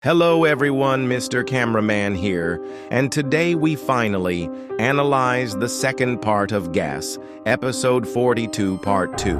Hello everyone, Mr. Cameraman here, and today we finally analyze the second part of Gas, episode 42, part 2.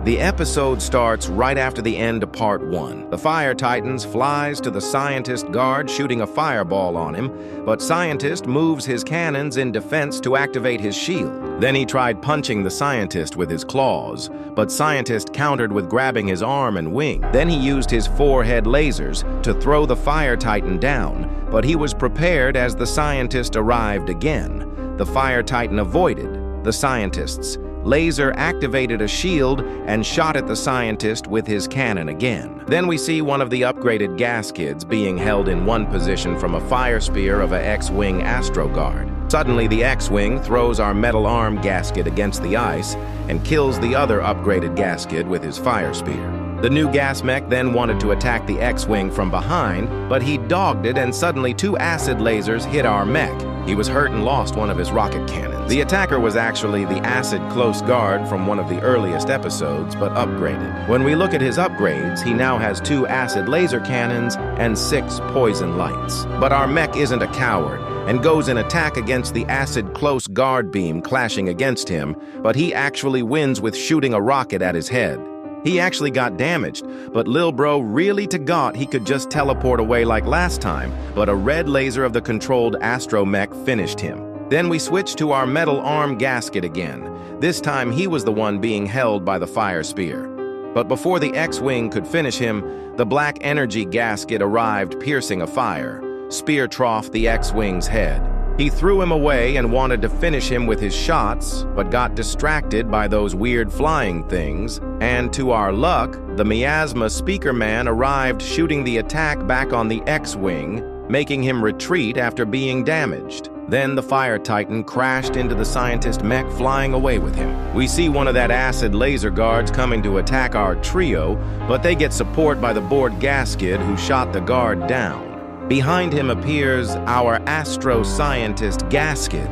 The episode starts right after the end of part 1. The Fire Titans flies to the scientist guard shooting a fireball on him, but scientist moves his cannons in defense to activate his shield. Then he tried punching the scientist with his claws, but scientist countered with grabbing his arm and wing. Then he used his forehead lasers to throw the Fire Titan down, but he was prepared as the scientist arrived again. The Fire Titan avoided the scientist's laser, activated a shield and shot at the scientist with his cannon again. Then we see one of the upgraded gas kids being held in one position from a fire spear of a X-Wing Astro Guard. Suddenly the X-Wing throws our metal arm gasket against the ice and kills the other upgraded gasket with his fire spear. The new gas mech then wanted to attack the X-Wing from behind, but he dogged it and suddenly two acid lasers hit our mech. He was hurt and lost one of his rocket cannons. The attacker was actually the acid close guard from one of the earliest episodes, but upgraded. When we look at his upgrades, he now has 2 acid laser cannons and 6 poison lights. But our mech isn't a coward and goes in attack against the acid close guard beam clashing against him, but he actually wins with shooting a rocket at his head. He actually got damaged, but Lil Bro really got he could just teleport away like last time, but a red laser of the controlled astromech finished him. Then we switched to our metal arm gasket again. This time he was the one being held by the fire spear. But before the X-Wing could finish him, the black energy gasket arrived, piercing a fire. Spear troughed the X-Wing's head. He threw him away and wanted to finish him with his shots, but got distracted by those weird flying things, and to our luck, the miasma speaker man arrived, shooting the attack back on the X-Wing, making him retreat after being damaged. Then the Fire Titan crashed into the scientist mech, flying away with him. We see one of that acid laser guards coming to attack our trio, but they get support by the bored gas kid who shot the guard down. Behind him appears our astro scientist Gasket,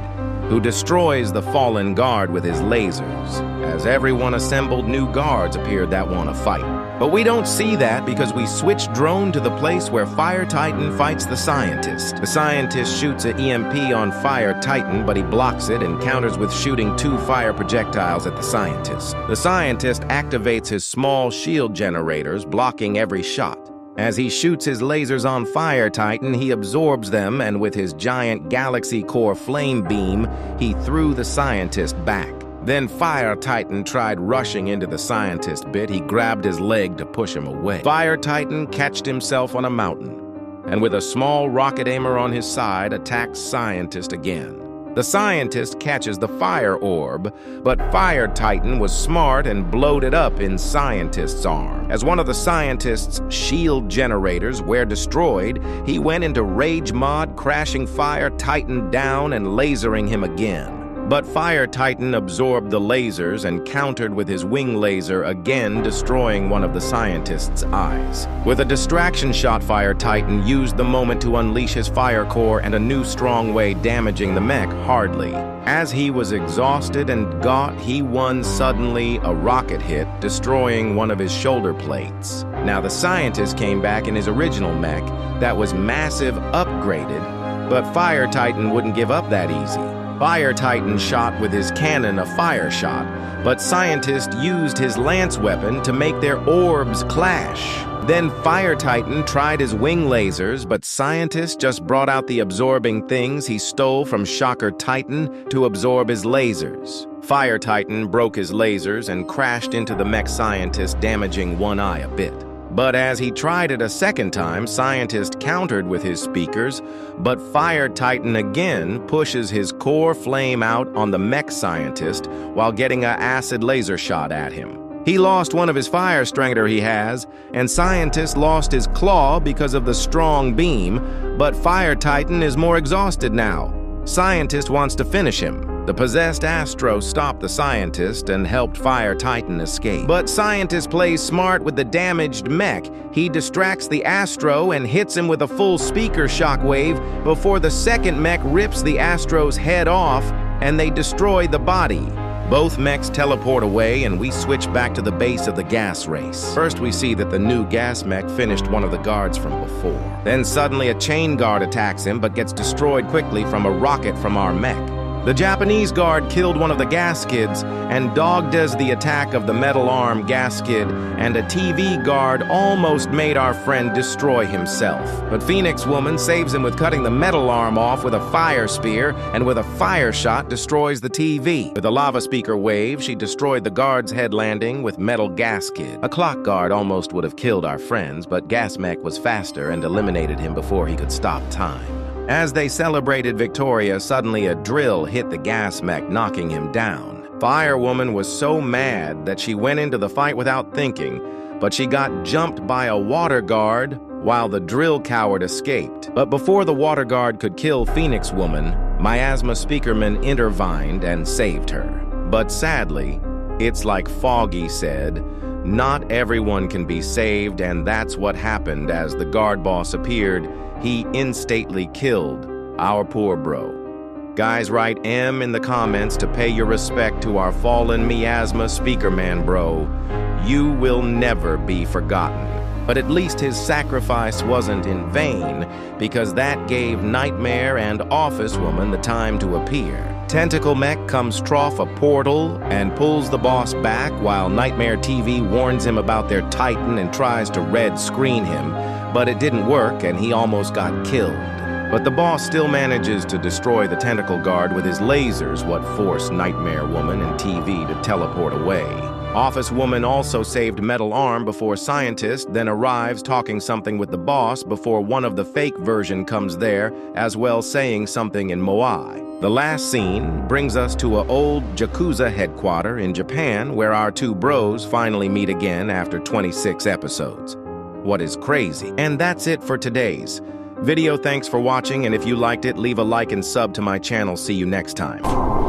who destroys the fallen guard with his lasers. As everyone assembled, new guards appeared that want to fight. But we don't see that because we switch drone to the place where Fire Titan fights the scientist. The scientist shoots an EMP on Fire Titan, but he blocks it and counters with shooting 2 fire projectiles at the scientist. The scientist activates his small shield generators, blocking every shot. As he shoots his lasers on Fire Titan, he absorbs them, and with his giant galaxy core flame beam, he threw the scientist back. Then Fire Titan tried rushing into the scientist bit. He grabbed his leg to push him away. Fire Titan catched himself on a mountain, and with a small rocket aimer on his side, attacks scientist again. The scientist catches the fire orb, but Fire Titan was smart and blowed it up in scientist's arm. As one of the scientist's shield generators were destroyed, he went into rage mod, crashing Fire Titan down and lasering him again. But Fire Titan absorbed the lasers and countered with his wing laser, again destroying one of the scientist's eyes. With a distraction shot, Fire Titan used the moment to unleash his fire core and a new strong way, damaging the mech hardly. As he was exhausted and got, he won suddenly a rocket hit, destroying one of his shoulder plates. Now the scientist came back in his original mech that was massive upgraded, but Fire Titan wouldn't give up that easy. Fire Titan shot with his cannon a fire shot, but scientist used his lance weapon to make their orbs clash. Then Fire Titan tried his wing lasers, but scientist just brought out the absorbing things he stole from Shocker Titan to absorb his lasers. Fire Titan broke his lasers and crashed into the mech scientist, damaging one eye a bit. But as he tried it a second time, scientist countered with his speakers, but Fire Titan again pushes his core flame out on the mech scientist while getting an acid laser shot at him. He lost one of his fire stringer he has, and scientist lost his claw because of the strong beam, but Fire Titan is more exhausted now. Scientist wants to finish him. The possessed Astro stopped the scientist and helped Fire Titan escape. But scientist plays smart with the damaged mech. He distracts the Astro and hits him with a full speaker shockwave before the second mech rips the Astro's head off and they destroy the body. Both mechs teleport away and we switch back to the base of the gas race. First we see that the new gas mech finished one of the guards from before. Then suddenly a chain guard attacks him but gets destroyed quickly from a rocket from our mech. The Japanese guard killed one of the gas kids, and Dog does the attack of the metal arm gas kid, and a TV guard almost made our friend destroy himself. But Phoenix Woman saves him with cutting the metal arm off with a fire spear, and with a fire shot destroys the TV. With a lava speaker wave, she destroyed the guard's head landing with metal gas kid. A clock guard almost would have killed our friends, but Gas Mech was faster and eliminated him before he could stop time. As they celebrated Victoria, suddenly a drill hit the gas mech, knocking him down. Firewoman was so mad that she went into the fight without thinking, but she got jumped by a water guard while the drill coward escaped. But before the water guard could kill Phoenix Woman, Miasma Speakerman intervened and saved her. But sadly, it's like Foggy said, not everyone can be saved, and that's what happened as the guard boss appeared. He instantly killed our poor bro. Guys, write M in the comments to pay your respect to our fallen Miasma Speakerman bro. You will never be forgotten. But at least his sacrifice wasn't in vain, because that gave Nightmare and Office Woman the time to appear. Tentacle Mech comes trough a portal and pulls the boss back while Nightmare TV warns him about their Titan and tries to red screen him, but it didn't work and he almost got killed. But the boss still manages to destroy the tentacle guard with his lasers, what forced Nightmare Woman and TV to teleport away. Office Woman also saved Metal Arm before Scientist then arrives talking something with the boss before one of the fake version comes there, as well saying something in Moai. The last scene brings us to an old Yakuza headquarters in Japan where our two bros finally meet again after 26 episodes. What is crazy? And that's it for today's video. Thanks for watching, and if you liked it, leave a like and sub to my channel. See you next time.